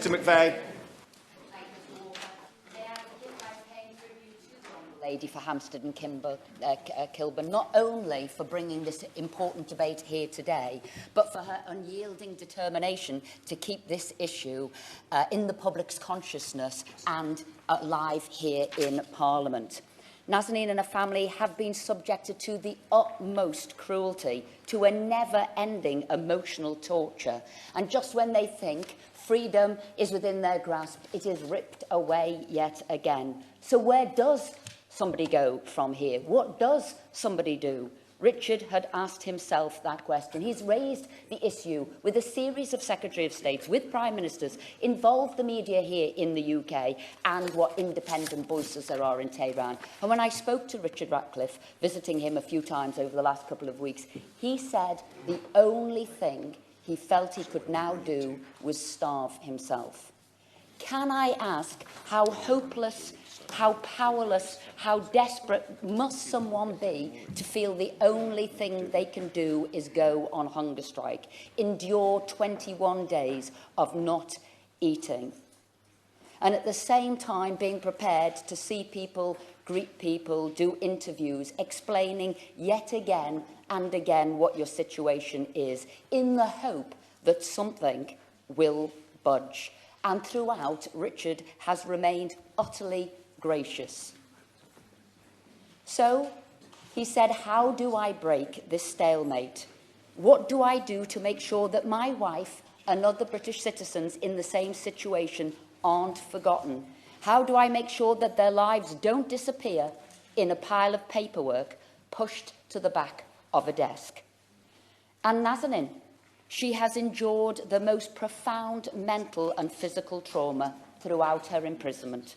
Esther McVey. Lady for Hampstead and Kilburn, not only for bringing this important debate here today, but for her unyielding determination to keep this issue in the public's consciousness and live here in Parliament. Nazanin and her family have been subjected to the utmost cruelty, to a never-ending emotional torture. And just when they think freedom is within their grasp, it is ripped away yet again. So where does somebody go from here? What does somebody do? Richard had asked himself that question. He's raised the issue with a series of Secretary of States, with Prime Ministers, involved the media here in the UK, and what independent voices there are in Tehran. And when I spoke to Richard Ratcliffe, visiting him a few times over the last couple of weeks, he said the only thing he felt he could now do was starve himself. Can I ask how hopeless, how powerless, how desperate must someone be to feel the only thing they can do is go on hunger strike, endure 21 days of not eating, and at the same time being prepared to see people, greet people, do interviews, explaining yet again and again what your situation is, in the hope that something will budge. And throughout, Richard has remained utterly gracious. So he said, how do I break this stalemate? What do I do to make sure that my wife and other British citizens in the same situation aren't forgotten? How do I make sure that their lives don't disappear in a pile of paperwork pushed to the back of a desk? And Nazanin, she has endured the most profound mental and physical trauma throughout her imprisonment.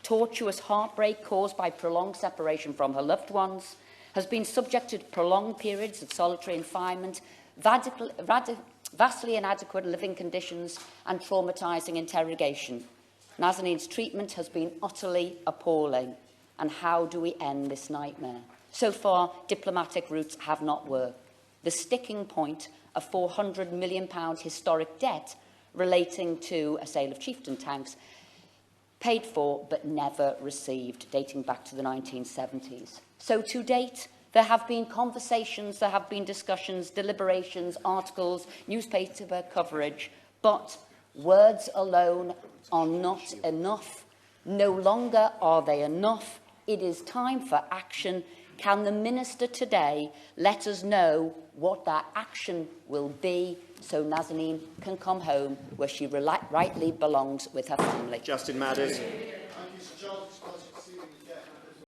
Tortuous heartbreak caused by prolonged separation from her loved ones, has been subject to prolonged periods of solitary confinement, vastly inadequate living conditions and traumatising interrogation. Nazanin's treatment has been utterly appalling. And how do we end this nightmare? So far, diplomatic routes have not worked. The sticking point, a £400 million historic debt relating to a sale of chieftain tanks, paid for but never received, dating back to the 1970s. So to date, there have been conversations, there have been discussions, deliberations, articles, newspaper coverage, but words alone are not enough. No longer are they enough. It is time for action. Can the Minister today let us know what that action will be so Nazanin can come home where she rightly belongs with her family? Justin Madders.